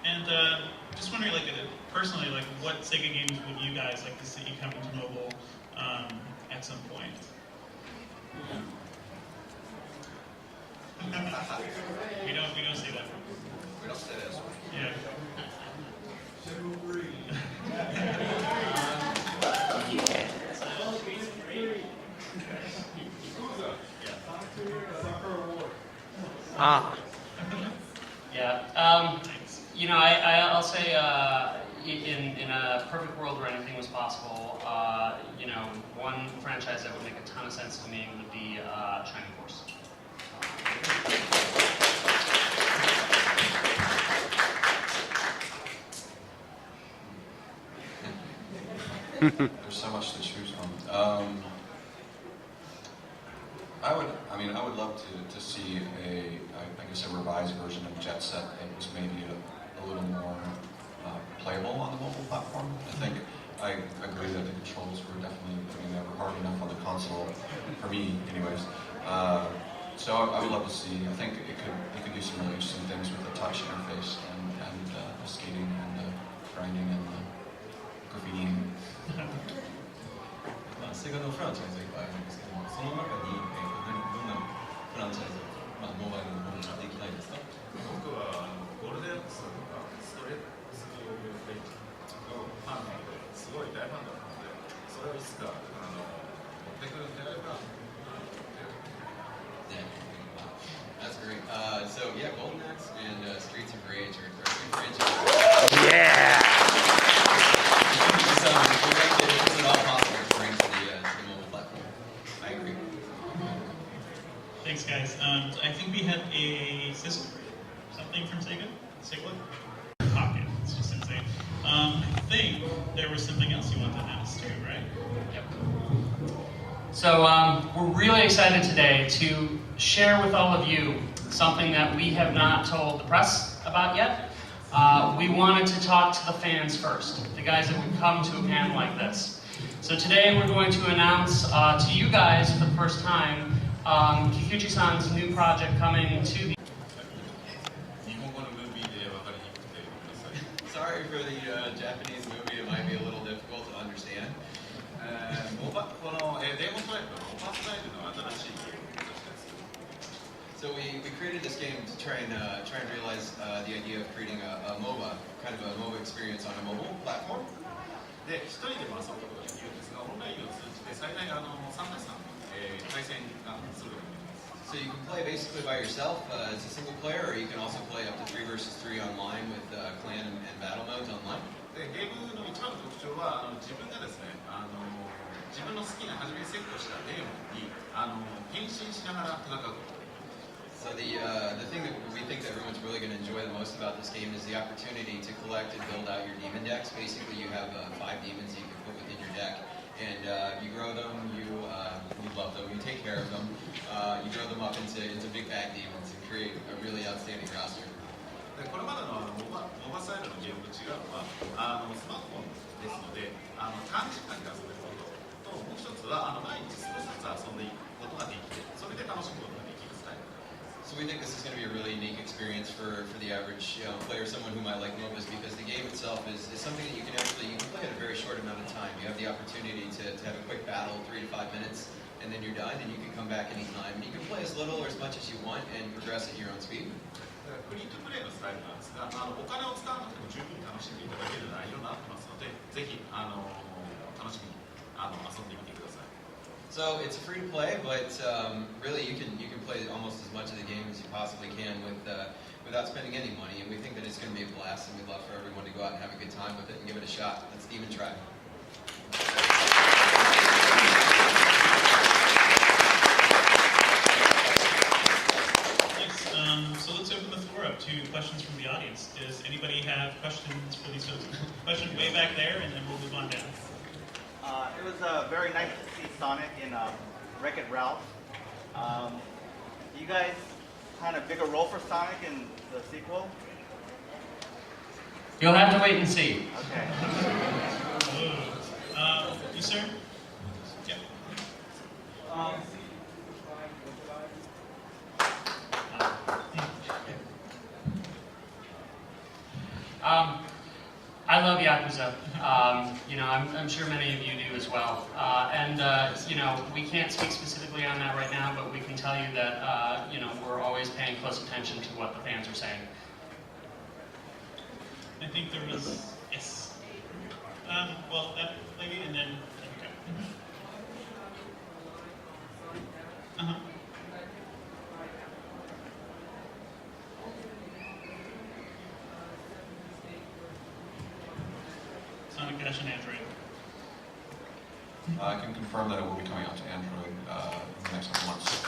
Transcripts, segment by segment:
And just wondering, like personally, like what Sega games would you guys like to see come into mobile at some point? we don't say that. We don't say this. Yeah. Yeah. You know, I'll say in a perfect world where anything was possible, you know, one franchise that would make a ton of sense to me would be Shining Force. There's so much to choose from. I would love to see I guess a revised version of Jet Set that was maybe a little more playable on the mobile platform. I agree that the controls were definitely, never hard enough on the console, for me anyways. So I would love to see, I think it could do some really interesting things with the touch interface and the skating and the grinding and the graffitiing. セガのフランチャイズがいっぱいあるんですけども、その中に、どんなフランチャイズを、モバイルの方にできないですか？僕はゴールデンアックスとかストレッツレンジのファンなので、すごい大ファンだったので、それをいつか持ってくるんじゃないかな。Yeah, that's great. So yeah, Golden Axe and Streets of Rage are two franchises. Yeah. So we make it all possible to bring to the mobile platform. I agree. Thanks, guys. I think we had a something from Sega. Sega Pocket. It's just insane. I think there was something else you wanted to announce too, right? Yep. So we're really excited today to share with all of you something that we have not told the press about yet. We wanted to talk to the fans first, the guys that would come to a panel like this. So today we're going to announce to you guys for the first time Kikuchi-san's new project coming to the... Sorry for the Japanese movie, it might be a little difficult to understand. So we created this game to try and realize the idea of creating a MOBA, kind of a MOBA experience on a mobile platform. で、一人で遊ぶことができるんですが、オンラインを通じて最大3対3の対戦がすることができます。 So you can play basically by yourself as a single player, or you can also play up to 3 versus 3 online with clan and battle modes online. で、ゲームの一番の特徴は自分がですね、自分の好きな初めにセットしたデーモンに変身しながら戦うこと。 So the thing that we think that everyone's really going to enjoy the most about this game is the opportunity to collect and build out your demon decks. Basically, you have 5 demons that you can put within your deck, and you grow them, you love them, you take care of them, you grow them up into big bad demons and create a really outstanding roster. で、これまでのモバスタイルのゲームと違うのはスマートフォンですので短時間で遊べることともう一つは毎日少しずつ遊んでいくことができてそれで楽しむことができるスタイル。 So we think this is going to be a really unique experience for the average player, someone who might like MOBAs, because the game itself is something that you can play in a very short amount of time. You have the opportunity to have a quick battle, 3 to 5 minutes, and then you're done, and you can come back anytime. And you can play as little or as much as you want and progress at your own speed. フリートゥプレイのスタイルなんですが、お金を使わなくても十分に楽しんでいただける内容になってますので、ぜひ楽しみに遊んでみてください。 So it's free to play, but really you can play almost as much of the game as you possibly can without spending any money. And we think that it's going to be a blast, and we'd love for everyone to go out and have a good time with it and give it a shot. Let's even try. Thanks. So let's open the floor up to questions from the audience. Does anybody have questions for these folks? Question way back there, and then we'll move on down. It was very nice to see Sonic in Wreck-It Ralph. You guys kind of bigger role for Sonic in the sequel? You'll have to wait and see. Okay. You, sir? Yeah. I love Yakuza. You know, I'm sure many of you do as well. You know, we can't speak specifically on that right now, but we can tell you that, you know, we're always paying close attention to what the fans are saying. I think there was, yes. Well, that lady, and then, okay. Uh-huh. Sonic Dash and Android. I can confirm that it will be coming out to Android in the next couple months.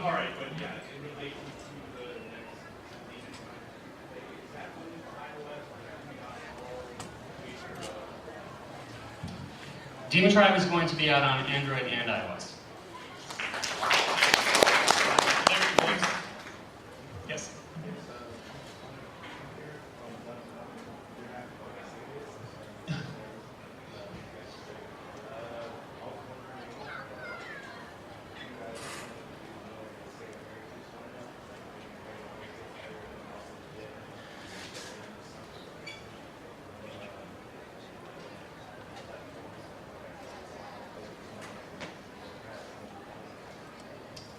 All right, but yeah, in relation to the next Demon Tribe is going to be out on Android and iOS. Yes.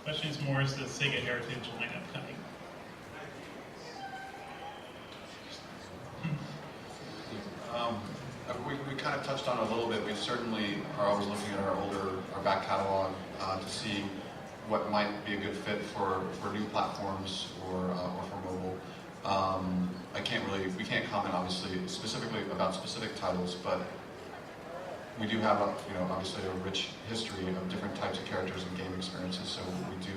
Question is more, is the Sega Heritage lineup coming? We kind of touched on it a little bit. We certainly are always looking at our back catalog to see what might be a good fit for new platforms or for mobile. We can't comment obviously specifically about specific titles, but we do have obviously a rich history of different types of characters and game experiences, so we do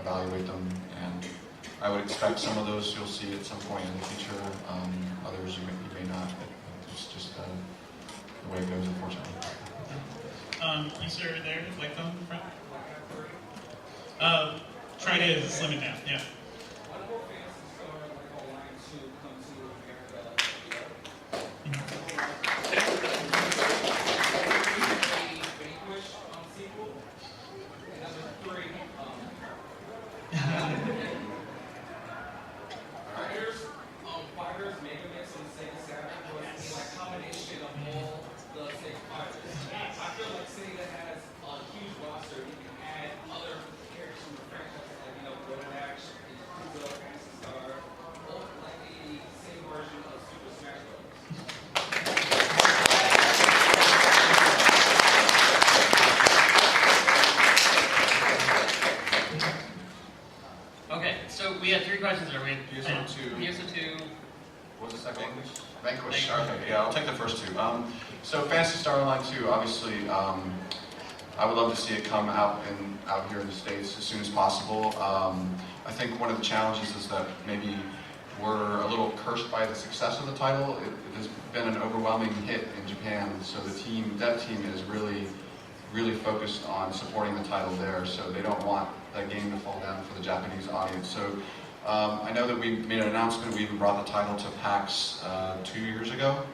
evaluate them, and I would expect some of those you'll see at some point in the future. Others you may not. It's just the way it goes, unfortunately. You sir there, like phone in front? Try to slim it down, yeah. We had three questions, are we? PSO2. What was the second one? Vanquish. Okay, yeah, I'll take the first two. So Phantasy Star Online 2, obviously, I would love to see it come out here in the States as soon as possible. I think one of the challenges is that maybe we're a little cursed by the success of the title. It has been an overwhelming hit in Japan, so the dev team is really focused on supporting the title there, so they don't want that game to fall down for the Japanese audience. So I know that we made an announcement, we even brought the title to PAX 2 years ago.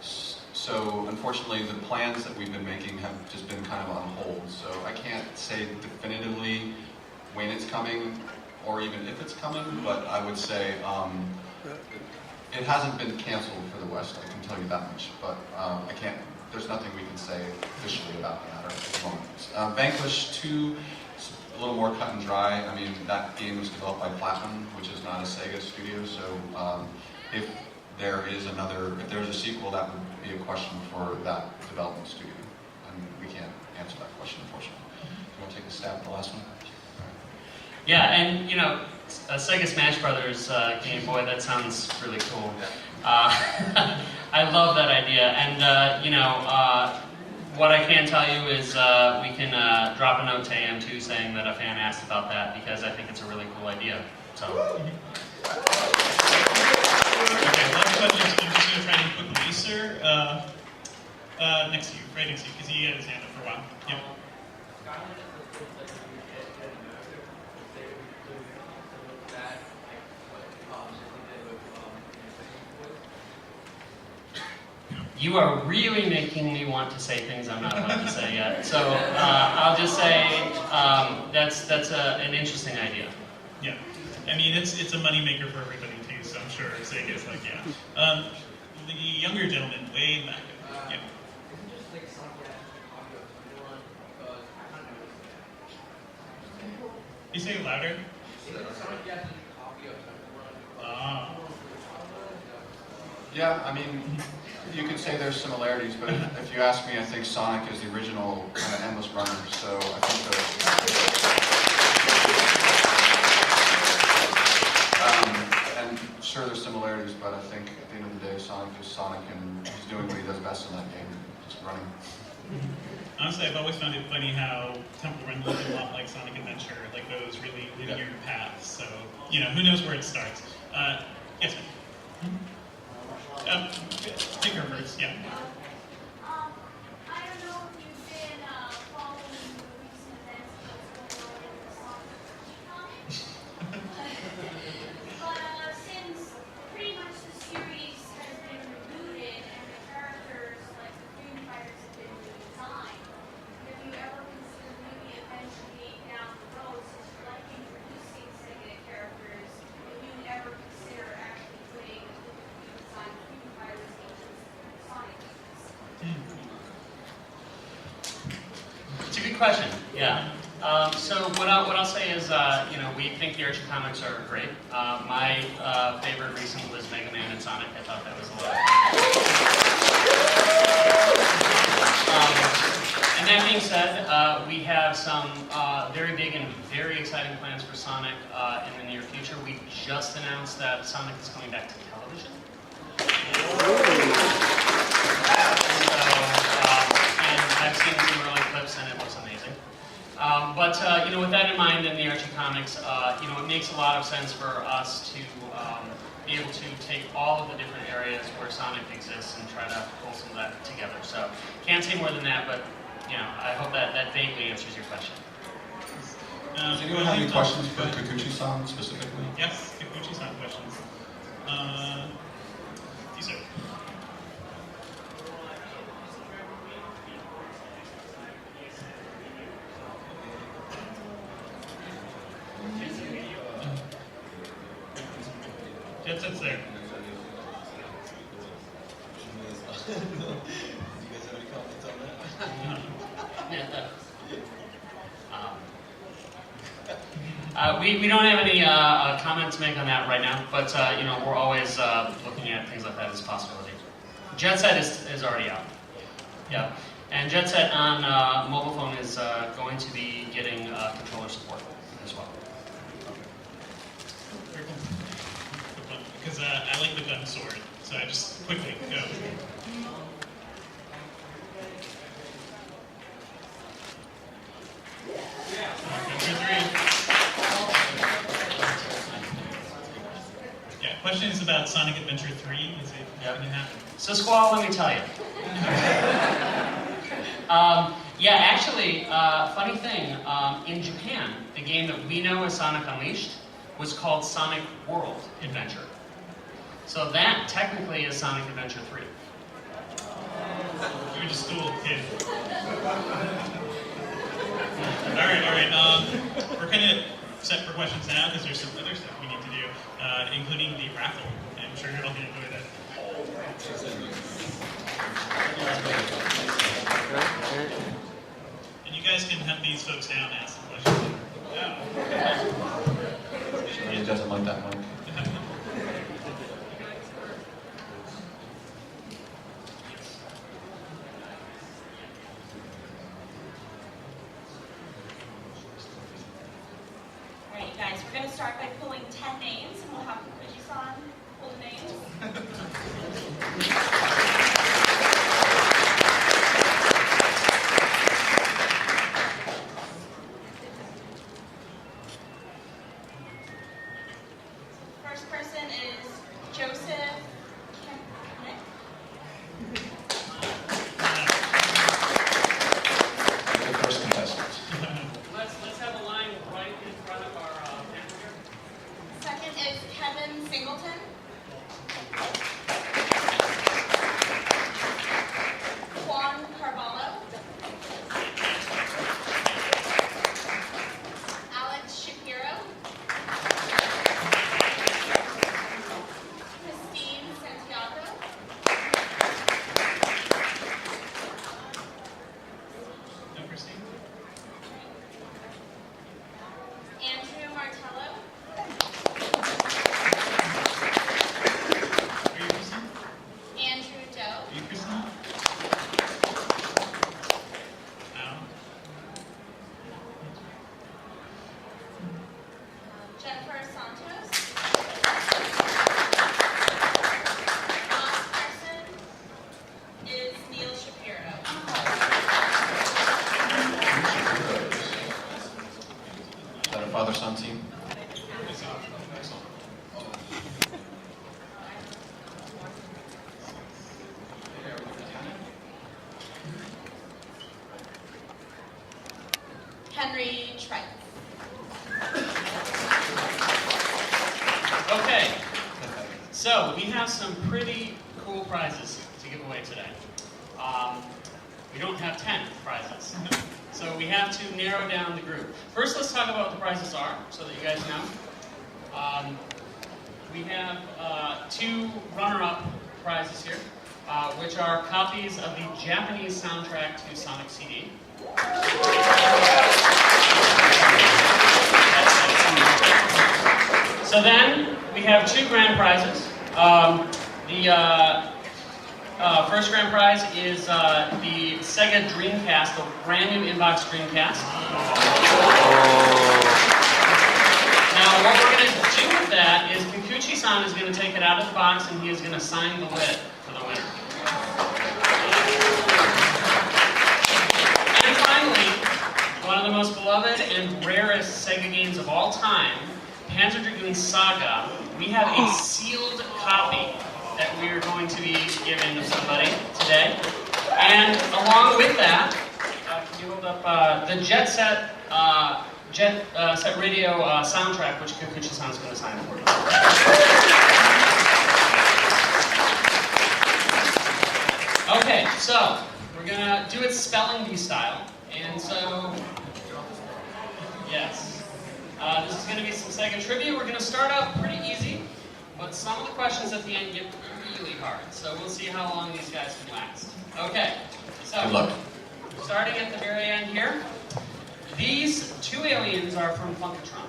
So unfortunately the plans that we've been making have just been kind of on hold, so I can't say definitively when it's coming or even if it's coming, but I would say it hasn't been canceled for the West, I can tell you that much, but there's nothing we can say officially about the matter at the moment. Vanquish 2, a little more cut and dry. I mean, that game was developed by Platinum, which is not a Sega studio, so if there's a sequel, that would be a question for that development studio, and we can't answer that question, unfortunately. Do you want to take a stab at the last one? Yeah, and you know, a Sega Smash Brothers Game Boy, that sounds really cool. I love that idea, and you know, what I can tell you is we can drop a note to AM2 saying that a fan asked about that, because I think it's a really cool idea. So. Okay, last question. I'm just going to try to quickly, sir. Next to you, right next to you, because he had his hand up for a while. Yep. You are really making me want to say things I'm not about to say yet. So I'll just say that's an interesting idea. Yeah, I mean it's a moneymaker for everybody too. So I'm sure Sega's like, yeah. The younger gentleman, way back. Yeah. You say it louder? Ah. Yeah, I mean, you could say there's similarities, but if you ask me, I think Sonic is the original kind of endless runner. So I think and sure there's similarities, but I think at the end of the day, Sonic is Sonic, and he's doing what he does best in that game, just running. Honestly, I've always found it funny how Temple Run looks a lot like Sonic Adventure, like those really linear paths. So, you know, who knows where it starts. Yes, ma'am. Take her first, yeah. I don't know if you've been following the recent events that's going on in the Sonic comics. But since pretty much the series has been rebooted and the characters, like the Dream Fighters, have been redesigned, have you ever considered maybe eventually down the road, since you like introducing Sega characters, if you ever consider actually putting redesigned Dream Fighters into Sonic games? It's a good question. Yeah. So what I'll say is, you know, we think the Archie comics are great. My favorite recent was Mega Man and Sonic. I thought that was a lot of fun. And that being said, we have some very big and very exciting plans for Sonic in the near future. We just announced that Sonic is coming back to television. And I've seen some early clips and it looks amazing. But you know, with that in mind, in the Archie comics, you know, it makes a lot of sense for us to be able to take all of the different areas where Sonic exists and try to pull some of that together. So can't say more than that, but you know, I hope that vaguely answers your question. Does anyone have any questions for Kikuchi-san specifically? Yes, Kikuchi-san questions. You, sir. Jet Set's there. Do you guys have any comments on that? We don't have any comment to make on that right now, but you know, we're always looking at things like that as a possibility. Jet Set is already out. Yeah, and Jet Set on mobile phone is going to be getting controller support as well. Very cool. Because I like the gun sword, so I just quickly go. Yeah, question is about Sonic Adventure 3. Is it going to happen? So Squall, let me tell you. Yeah, actually, funny thing, in Japan, the game that we know as Sonic Unleashed was called Sonic World Adventure. So that technically is Sonic Adventure 3. You're just a cool kid. Alright. We're kind of set for questions now because there's some other stuff we need to do, including the raffle. I'm sure you're all going to enjoy that. And you guys can hunt these folks down and ask them questions. Yeah. He doesn't like that mic. All right, guys, we're going to start by pulling 10 names, and we'll have Kikuchi-san pull the names. First person is Joseph Kempnick. The first contestant. Let's have a line right in front of our camera here. Second is Kevin Singleton. Sun team? Henry Trice. Okay, so we have some pretty cool prizes to give away today. We don't have 10 prizes, so we have to narrow down the group. First, let's talk about what the prizes are, so that you guys know. We have 2 runner-up prizes here, which are copies of the Japanese soundtrack to Sonic CD. So then, we have 2 grand prizes. The first grand prize is the Sega Dreamcast, the brand new inbox Dreamcast. Now, what we're going to do with that is Kikuchi-san is going to take it out of the box and he is going to sign the lid for the winner. And finally, one of the most beloved and rarest Sega games of all time, Panzer Dragoon Saga. We have a sealed copy that we are going to be giving to somebody today. And along with that, can you hold up the Jet Set Radio soundtrack, which Kikuchi-san is going to sign for you. Okay, so we're going to do it spelling bee style. And so, yes. This is going to be some Sega trivia. We're going to start out pretty easy, but some of the questions at the end get really hard. So we'll see how long these guys can last. Okay, so Good luck. Starting at the very end here. These 2 aliens are from Funkatron.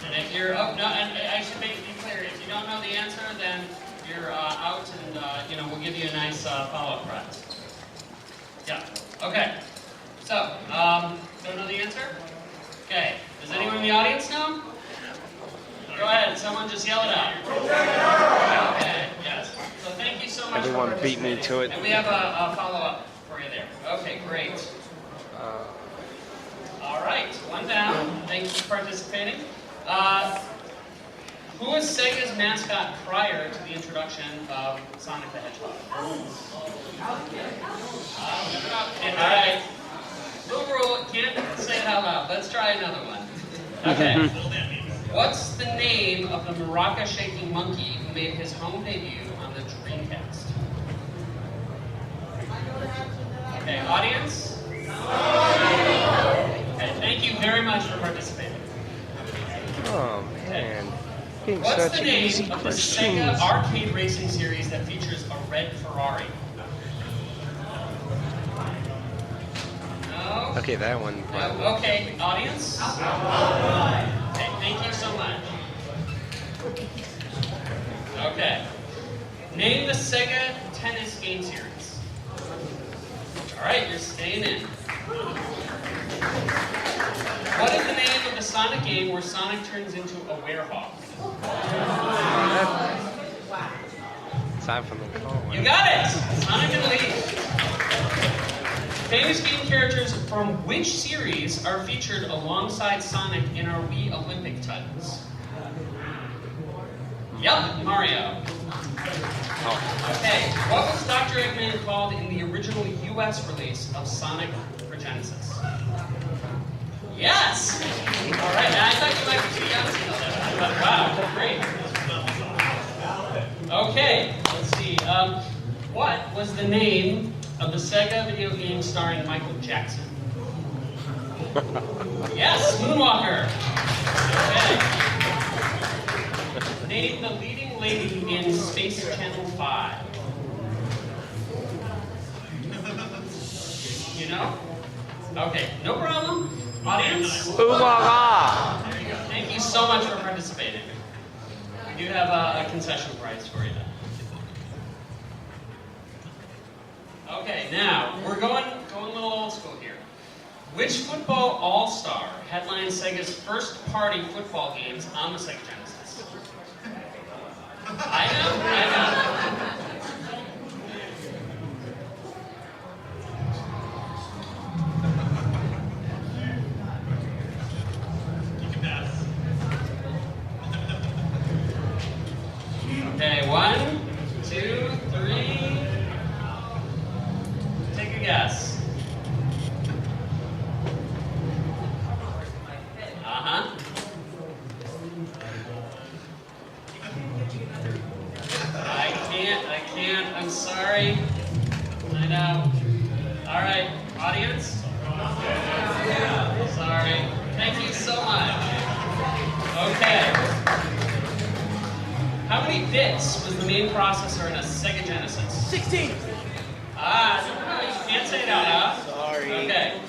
And if you're, and I should make it be clear, if you don't know the answer, then you're out and, we'll give you a nice follow-up prize. Yeah, okay. So, don't know the answer? Okay, does anyone in the audience know? Go ahead, someone just yell it out. Okay, yes. So thank you so much. Everyone for beat me to it. And we have a follow-up for you there. Okay, great. All right, 1 down. Thank you for participating. Who was Sega's mascot prior to the introduction of Sonic the Hedgehog? All right. Little rule, can't say it out loud. Let's try another one. Okay. What's the name of the maraca-shaking monkey who made his home debut on the Dreamcast? Okay, audience? Okay, thank you very much for participating. Oh man, getting What's such the name easy of the questions. Sega arcade racing series that features a red Ferrari? No? Okay, that one. No? Okay, audience? Okay, thank you so much. Okay. Name the Sega tennis game series. Alright, you're staying in. What is the name of the Sonic game where Sonic turns into a werehog? Time for the call. You got it! Sonic and Leaf. Famous game characters from which series are featured alongside Sonic in our Wii Olympic titles? Yep, Mario. Okay, what was Dr. Eggman called in the original US release of Sonic for Genesis? Yes! Alright, I thought you might be too young to know that. Wow, great. Okay, let's see. What was the name of the Sega video game starring Michael Jackson? Yes, Moonwalker. Okay. Name the leading lady in Space Channel 5. You know? Okay, no problem. Audience? Ooh la la! There you go. Thank you so much for participating. We do have a concession prize for you. Okay, now we're going a little old school here. Which football all-star headlined Sega's first-party football games on the Sega Genesis? I know. Audience? Sorry. Thank you so much. Okay. How many bits was the main processor in a Sega Genesis? 16. Ah, no, you can't say it out loud. Sorry. Okay.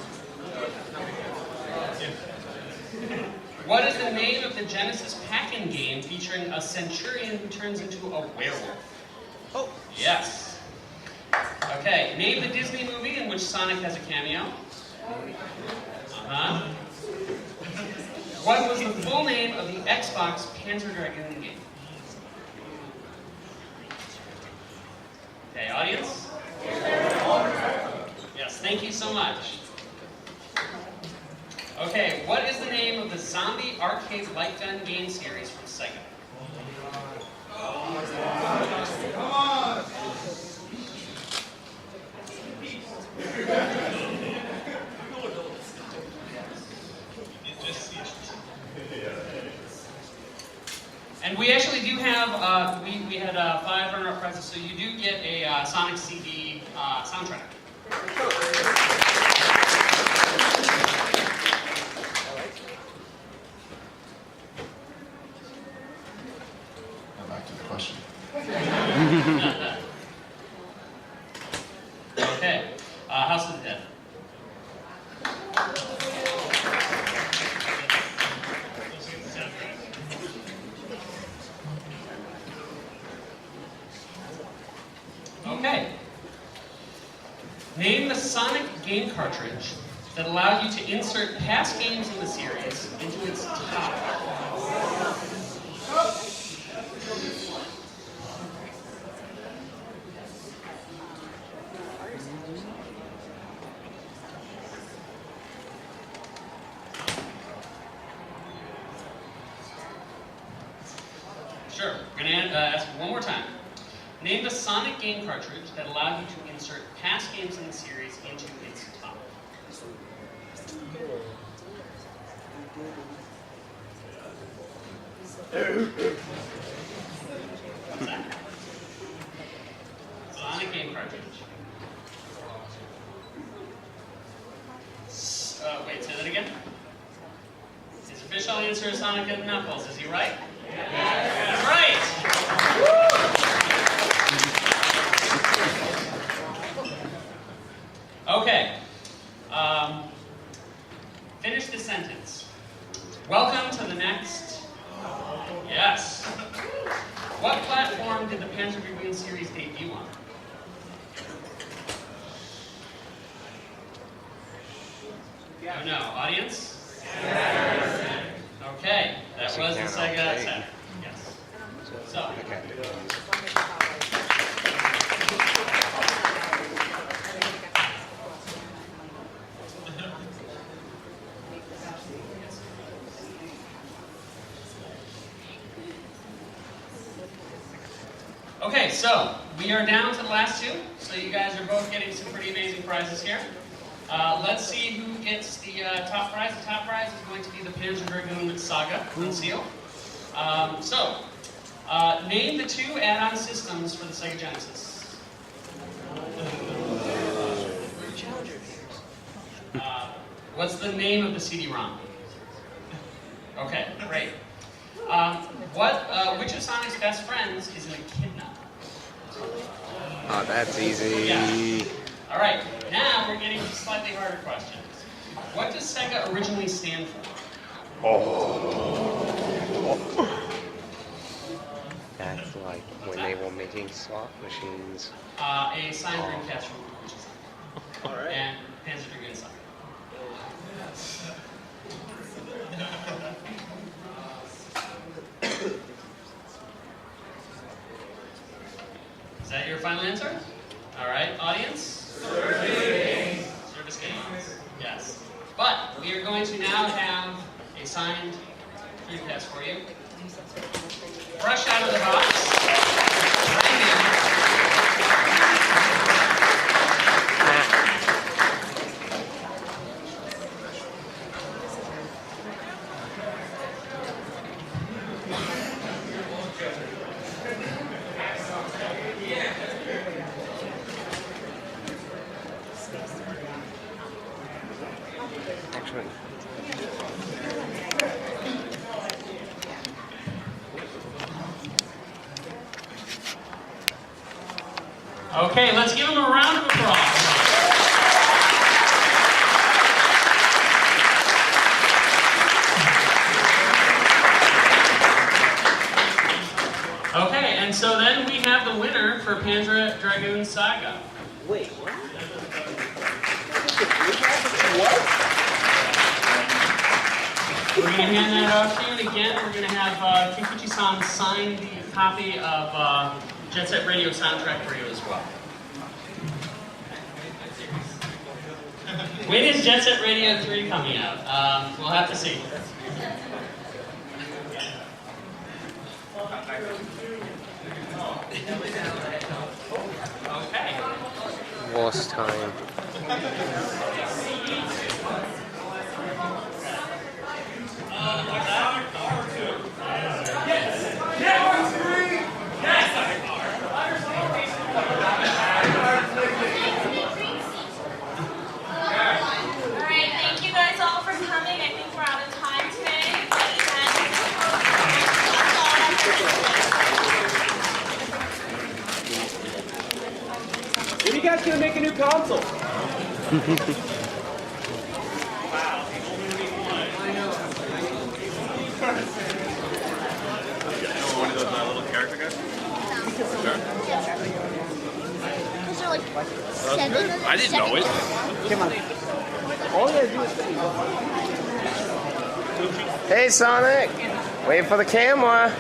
What is the name of the Genesis pack-in game featuring a centurion who turns into a werewolf? Oh. Yes. Okay, name the Disney movie in which Sonic has a cameo. Uh-huh. What was the full name of the Xbox Panzer Dragoon game? Okay, audience? Yes, thank you so much. Okay, what is the name of the zombie arcade light gun game series from Sega? And we actually do have, we had 5 runner-up prizes, so you do get a Sonic CD soundtrack. Now back to the question. Okay, House of the Dead. Okay. Name the Sonic game cartridge that allowed you to insert past games in the series into its top. Sure, we're going to ask one more time. Name the Sonic game cartridge that allowed you to insert past games in the series into its top. What's that? Sonic game cartridge. Wait, say that again? His official answer is Sonic and Knuckles. Is he right? Yes. Right! Okay. Finish the sentence. Welcome to the next. Yes. What platform did the Panzer Dragoon series debut on? Oh no. Audience? Okay. That was the Sega Saturn. Yes. So. Okay, so we are down to the last two. So you guys are both getting some pretty amazing prizes here. Let's see who gets the top prize. The top prize is going to be the Panzer Dragoon Saga on seal. Name the 2 add-on systems for the Sega Genesis. What's the name of the CD-ROM? Okay, great. Which of Sonic's best friends is an echidna? Oh, that's easy. Yeah. All right, now we're getting to slightly harder questions. What does Sega originally stand for? That's like when they were making slot machines. A signed Dreamcast from which is All right. and Panzer Dragoon Saga. Is that your final answer? All right, audience? Service games. Yes. But we are going to now have a signed Dreamcast for you. Fresh out of the box. Brand new. Actually. Okay, let's give them a round of applause. Okay, and so then we have the winner for Panzer Dragoon Saga. Wait, what? We're going to hand that off to you, and again, we're going to have Kikuchi-san sign the copy of Jet Set Radio soundtrack for you as well. When is Jet Set Radio 3 coming out? We'll have to see. Okay. Lost time. Alright, thank you guys all for coming. I think we're out of time today. When are you guys gonna make a new console? One of those little character guys? Those are like 7. I didn't know it. Come on. All you gotta do is Hey, Sonic! Wait for the camera.